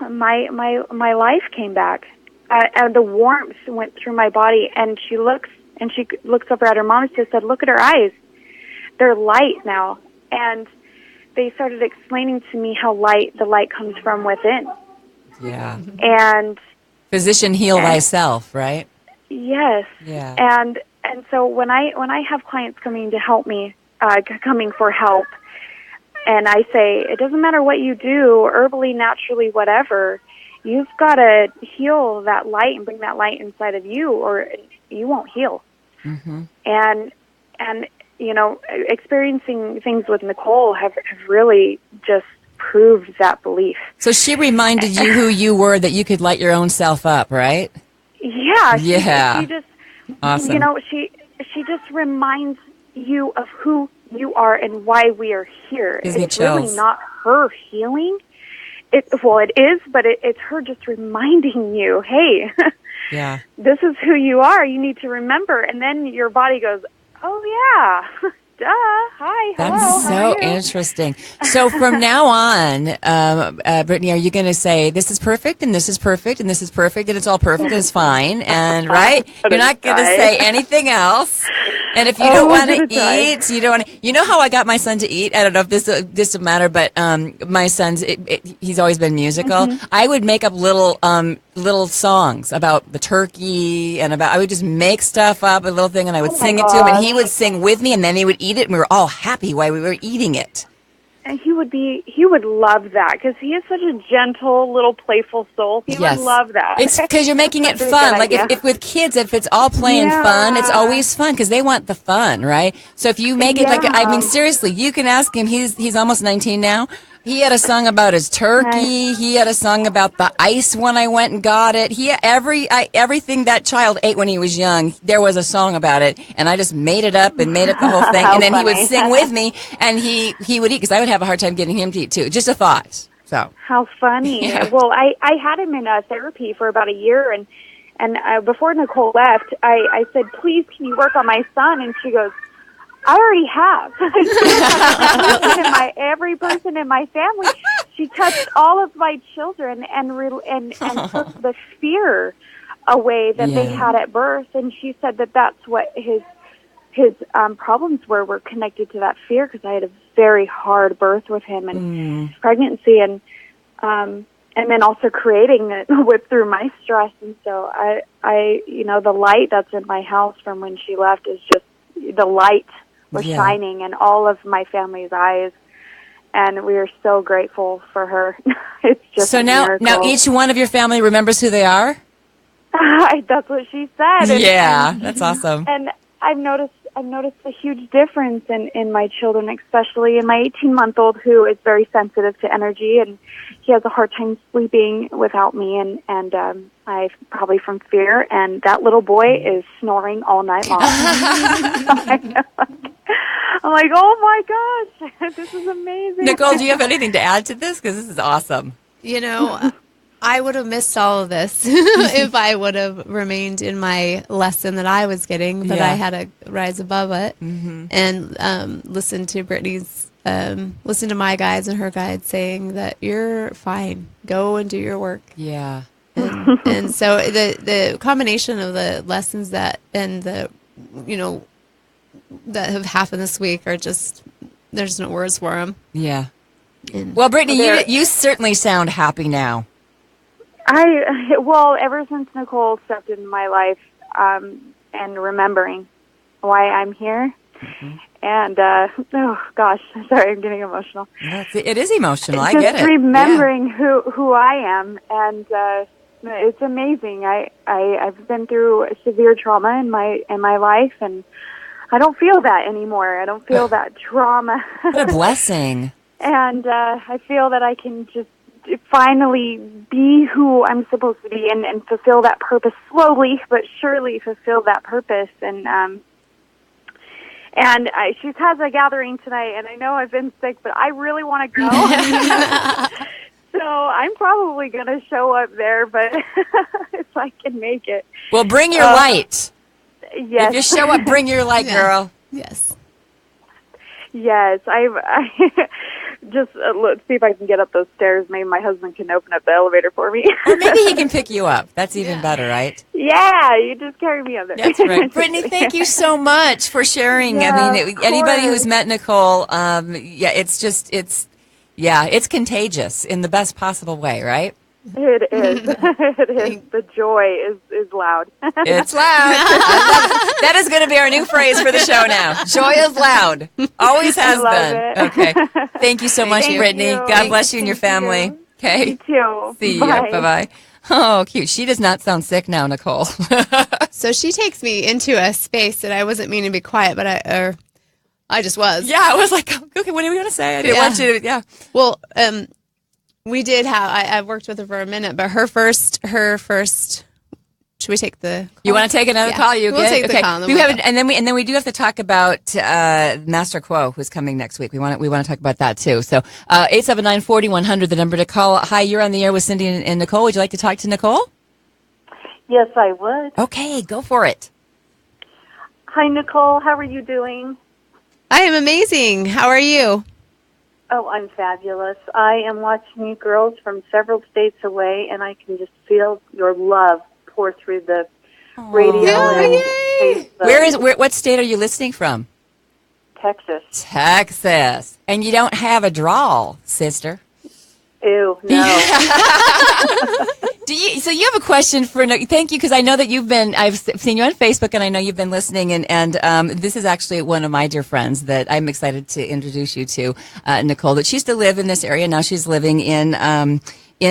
my life came back. And the warmth went through my body. And she looks over at her mom and she said, look at her eyes. They're light now. And they started explaining to me how the light comes from within. Yeah. And physician heal thyself, right? Yes. Yeah. And so when I have clients coming to help me, coming for help, and I say, it doesn't matter what you do, herbally, naturally, whatever, you've got to heal that light and bring that light inside of you, or you won't heal. Mm-hmm. And you know, experiencing things with Nicole have really just proved that belief. So she reminded you who you were, that you could light your own self up, right? Yeah. Yeah. She just, awesome. You know, she just reminds you of who you are and why we are here. It's really not her healing. It is, but it's her just reminding you, hey, yeah, this is who you are. You need to remember. And then your body goes, oh, yeah. Duh. Hi. Hello. That's so interesting. So from now on, Brittany, are you going to say, this is perfect, and this is perfect, and this is perfect, and it's all perfect, and it's fine, and right? You're not going to say anything else. And if you don't want to eat, you don't want to. You know how I got my son to eat? I don't know if this will matter, but my son's he's always been musical. Mm-hmm. I would make up little songs about the turkey and I would just make stuff up, a little thing, and I would sing it to him, and he would sing with me, and then he would eat it, and we were all happy while we were eating it. And he would love that, because he is such a gentle, little playful soul. He would love that. It's because you're making it fun. Like if with kids, if it's all playing fun, it's always fun because they want the fun, right? So if you make it like, I mean, seriously, you can ask him. He's almost 19 now. He had a song about his turkey. He had a song about the ice when I went and got it. Everything that child ate when he was young, there was a song about it, and I just made it up and made up the whole thing. And then he would sing with me, and he would eat, because I would have a hard time getting him to eat too. Just a thought. So how funny. Yeah. Well, I had him in therapy for about a year, and before Nicole left, I said, please, can you work on my son? And she goes, I already have. Every person in my family. She touched all of my children and took the fear away that they had at birth. And she said that that's what his problems were connected to that fear, because I had a very hard birth with him and pregnancy, and then also creating it through my stress. And so I the light that's in my house from when she left is just the light was shining in all of my family's eyes, and we are so grateful for her. It's just so now each one of your family remembers who they are. That's what she said. And that's awesome. And I've noticed a huge difference in my children, especially in my 18-month-old, who is very sensitive to energy, and he has a hard time sleeping without me, and I probably from fear, and that little boy is snoring all night long. I'm like, oh my gosh, this is amazing. Nicole, do you have anything to add to this? Because this is awesome. You know, I would have missed all of this if I would have remained in my lesson that I was getting, but I had to rise above it and listen to Brittany's, listen to my guides and her guides saying that you're fine. Go and do your work. Yeah. And so the combination of the lessons that and the that have happened this week are just, there's no words for them. Yeah. Well, Brittany, you certainly sound happy now. Well, ever since Nicole stepped into my life, and remembering why I'm here, and oh gosh, sorry, I'm getting emotional. It is emotional. I Just get it. remembering who I am, and it's amazing. I've been through severe trauma in my life, and I don't feel that anymore. I don't feel that trauma. What a blessing. And I feel that I can just finally be who I'm supposed to be and fulfill that purpose slowly but surely fulfill that purpose. And she has a gathering tonight, and I know I've been sick, but I really want to go. So I'm probably going to show up there, but if I can make it. Well, bring your light. Yes. If you show up, bring your light, girl. Yes. Yes, I just let's see if I can get up those stairs. Maybe my husband can open up the elevator for me. Or maybe he can pick you up. That's even better, right? Yeah, you just carry me up there. That's right. Brittany, thank you so much for sharing. Yeah, I mean, anybody who's met Nicole, it's contagious in the best possible way, right? It is. It is. The joy is loud. It's loud. That is going to be our new phrase for the show now. Joy is loud. Always has been. It. Okay. Thank you so much, Brittany. You. God bless you and your family. Okay. You too. See you. Bye. Bye-bye. Oh, cute. She does not sound sick now, Nicole. So she takes me into a space that I wasn't meaning to be quiet, but I just was. Yeah, I was like, okay, what do we want to say? I didn't want you to, Well, we did have, I worked with her for a minute, but her first, should we take the call? You want to take another call? You we'll good? take the Okay. call. We have, and then we do have to talk about Master Quo, who's coming next week. We want to talk about that too. So 879-4100, the number to call. Hi, you're on the air with Cindy and Nicole. Would you like to talk to Nicole? Yes, I would. Okay, go for it. Hi, Nicole. How are you doing? I am amazing. How are you? Oh, I'm fabulous. I am watching you girls from several states away, and I can just feel your love pour through the radio. What state are you listening from? Texas. Texas. And you don't have a drawl, sister. Ew, no. So you have a question for, thank you, because I know that I've seen you on Facebook, and I know you've been listening, and this is actually one of my dear friends that I'm excited to introduce you to, Nicole, that she used to live in this area. Now she's living in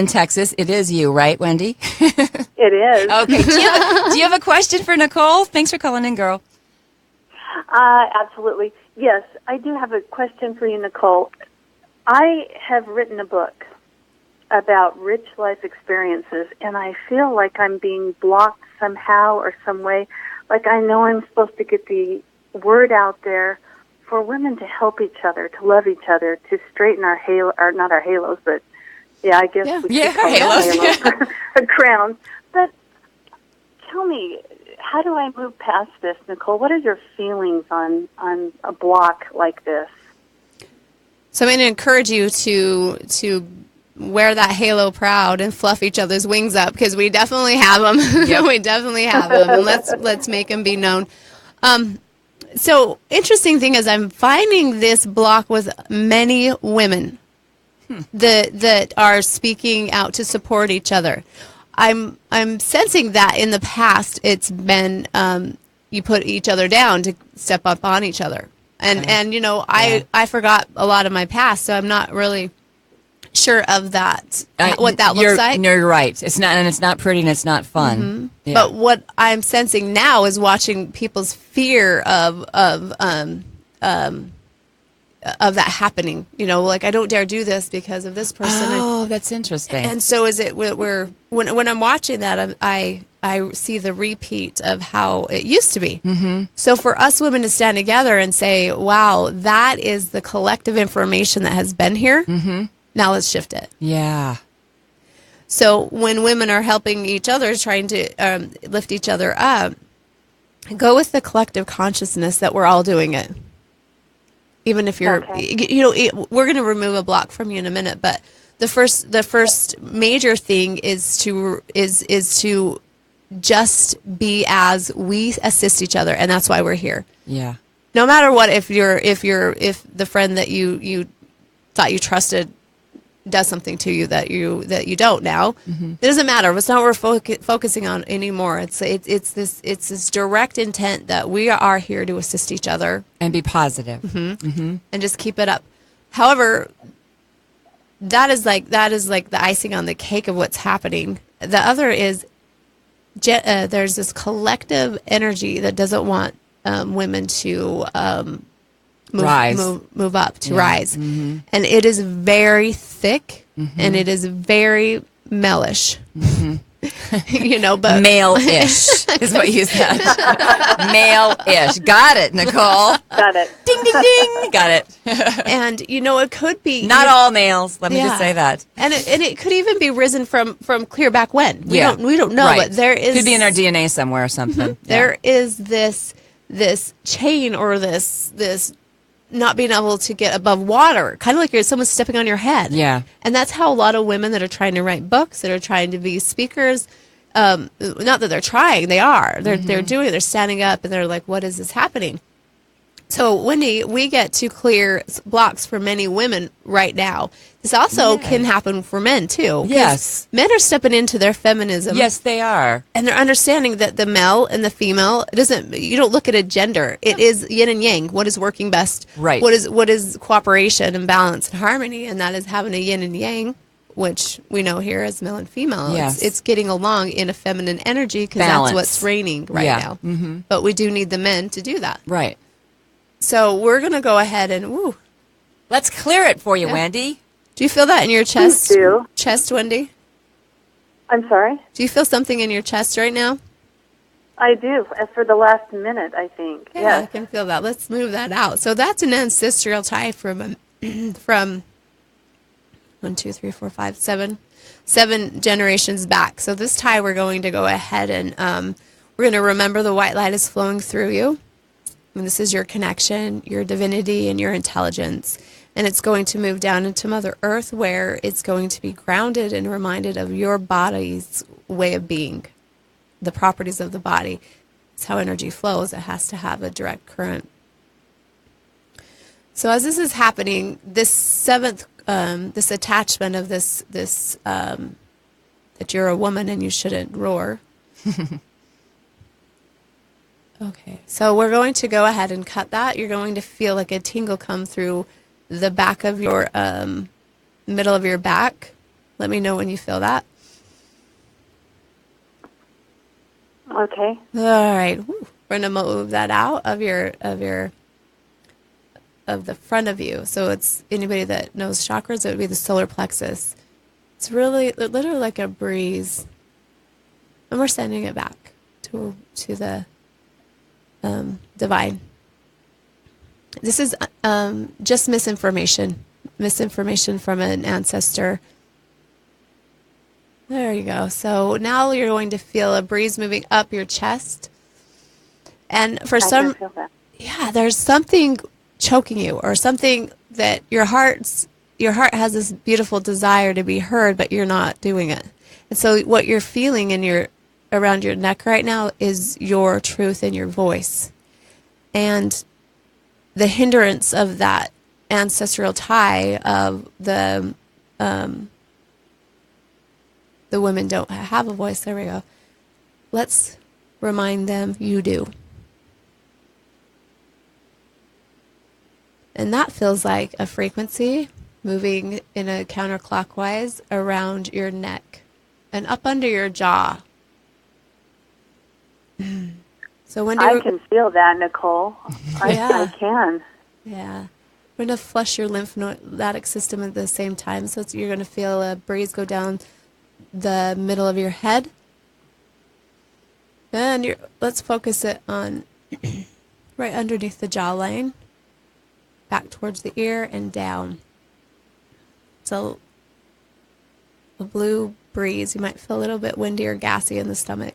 Texas. It is you, right, Wendy? It is. Okay. Do you have a question for Nicole? Thanks for calling in, girl. Absolutely. Yes, I do have a question for you, Nicole. I have written a book about rich life experiences, and I feel like I'm being blocked somehow or some way. Like I know I'm supposed to get the word out there for women to help each other, to love each other, to straighten our not our halos, but yeah, I guess we could call them halos, crowns. But tell me, how do I move past this, Nicole? What are your feelings on a block like this? So I'm going to encourage you to wear that halo proud and fluff each other's wings up, because we definitely have them. Yep. We definitely have them, and let's make them be known. So interesting thing is, I'm finding this block with many women that are speaking out to support each other. I'm sensing that in the past it's been you put each other down to step up on each other. And I forgot a lot of my past, so I'm not really sure of that, what that looks like. No, you're right. It's not pretty, and it's not fun. Mm-hmm. Yeah. But what I'm sensing now is watching people's fear of that happening. Like, I don't dare do this because of this person. Oh, that's interesting. And so is it when I'm watching that, I see the repeat of how it used to be. Mm-hmm. So for us women to stand together and say, wow, that is the collective information that has been here. Mm-hmm. Now let's shift it. Yeah. So when women are helping each other, trying to lift each other up, go with the collective consciousness that we're all doing it. Even if you're, we're going to remove a block from you in a minute, but the first major thing is to just be as we assist each other, and that's why we're here. Yeah. No matter what, if the friend that you thought you trusted does something to you that you don't now, it doesn't matter. It's not what we're focusing on anymore. It's this direct intent that we are here to assist each other and be positive, and just keep it up. However, that is like the icing on the cake of what's happening. The other is there's this collective energy that doesn't want women to move up, to rise. And it is very thick and it is very male-ish. But male-ish is what you said. Male-ish. Got it, Nicole. Got it. Ding, ding, ding. Got it. And, it could be... Not all males. Let me just say that. And it could even be risen from clear back when. We don't know, right. But there is... Could be in our DNA somewhere or something. There is this chain or this not being able to get above water, kind of like someone's stepping on your head. Yeah. And that's how a lot of women that are trying to write books, that are trying to be speakers, not that they're trying, they are. They're doing it. They're standing up and they're like, what is this happening? So, Wendy, we get to clear blocks for many women right now. This also can happen for men, too. Yes. Men are stepping into their feminism. Yes, they are. And they're understanding that the male and the female, you don't look at a gender. It is yin and yang. What is working best? Right. What is cooperation and balance and harmony? And that is having a yin and yang, which we know here as male and female. Yes. It's getting along in a feminine energy because that's what's reigning right now. But we do need the men to do that. Right. So we're going to go ahead and, let's clear it for you, Wendy. Do you feel that in your chest? Please do. Chest, Wendy? I'm sorry? Do you feel something in your chest right now? I do. As for the last minute, I think. Yeah, Yes. I can feel that. Let's move that out. So that's an ancestral tie from 1, 2, 3, 4, 5, 7 generations back. So this tie, we're going to go ahead and we're going to remember the white light is flowing through you. And this is your connection, your divinity, and your intelligence. And it's going to move down into Mother Earth, where it's going to be grounded and reminded of your body's way of being, the properties of the body. It's how energy flows. It has to have a direct current. So as this is happening, this seventh, this attachment of this that you're a woman and you shouldn't roar. Okay, so we're going to go ahead and cut that. You're going to feel like a tingle come through the back of your, middle of your back. Let me know when you feel that. Okay. All right. Woo. We're going to move that out of the front of you. So it's anybody that knows chakras, it would be the solar plexus. It's really, literally like a breeze. And we're sending it back to the divine. This is just misinformation from an ancestor. There you go. So now you're going to feel a breeze moving up your chest. And for some, there's something choking you, or something that your heart has this beautiful desire to be heard, but you're not doing it. And so what you're feeling around your neck right now is your truth and your voice. And the hindrance of that ancestral tie of the women don't have a voice. There we go. Let's remind them you do. And that feels like a frequency moving in a counterclockwise around your neck and up under your jaw. So when I can feel that, Nicole. I can. Yeah. We're going to flush your lymphatic system at the same time. So you're going to feel a breeze go down the middle of your head. And let's focus it on right underneath the jawline, back towards the ear and down. So a blue breeze. You might feel a little bit windy or gassy in the stomach.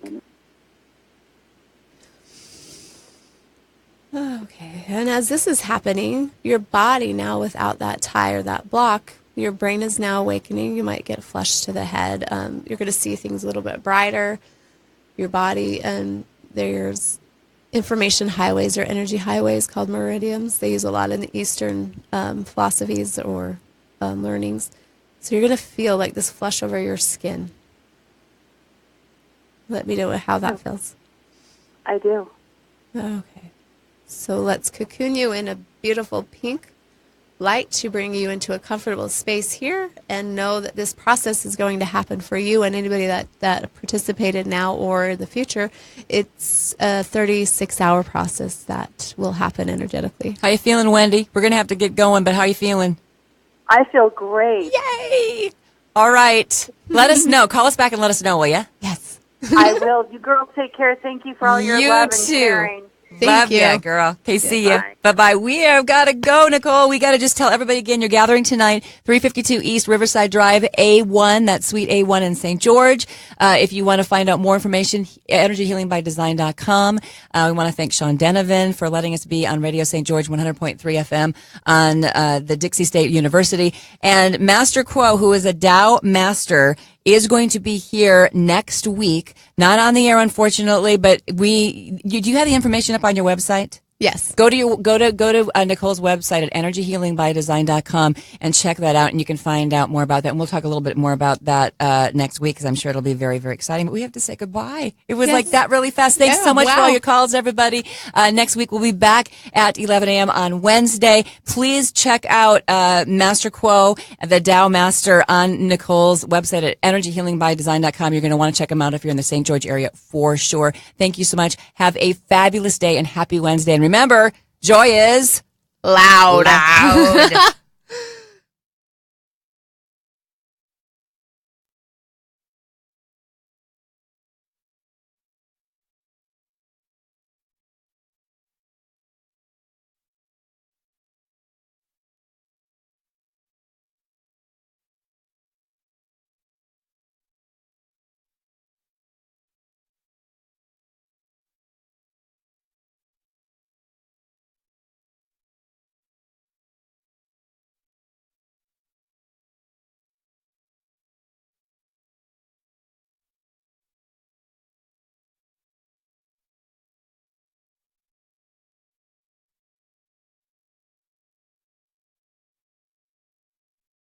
Okay, and as this is happening, your body now without that tie or that block Your brain is now awakening. You might get a flush to the head. You're going to see things a little bit brighter. Your body, and there's information highways or energy highways called meridians. They use a lot in the Eastern philosophies or learnings. So you're going to feel like this flush over your skin. Let me know how that feels. I do. Okay. So let's cocoon you in a beautiful pink light to bring you into a comfortable space here, and know that this process is going to happen for you and anybody that participated now or in the future. It's a 36-hour process that will happen energetically. How you feeling, Wendy? We're going to have to get going, but how you feeling? I feel great. Yay! All right. Let us know. Call us back and let us know, will you? Yes. I will. You girls take care. Thank you for all your love and caring. Love you, girl. Okay, see you. Bye-bye. We have got to go, Nicole. We got to just tell everybody again, you're gathering tonight, 352 East Riverside Drive, A1, that's Suite A1 in St. George. If you want to find out more information, energyhealingbydesign.com. We want to thank Sean Denovan for letting us be on Radio St. George 100.3 FM on the Dixie State University. And Master Quo, who is a Tao Master, is going to be here next week. Not on the air, unfortunately, but do you have the information up on your website? Yes. Go to Nicole's website at energyhealingbydesign.com and check that out, and you can find out more about that. And we'll talk a little bit more about that next week, because I'm sure it'll be very, very exciting. But we have to say goodbye. It was like that really fast. Thanks so much for all your calls, everybody. Next week we'll be back at 11 a.m. on Wednesday. Please check out Master Quo, the Tao Master, on Nicole's website at energyhealingbydesign.com. You're going to want to check them out if you're in the St. George area for sure. Thank you so much. Have a fabulous day and happy Wednesday. And remember, joy is loud.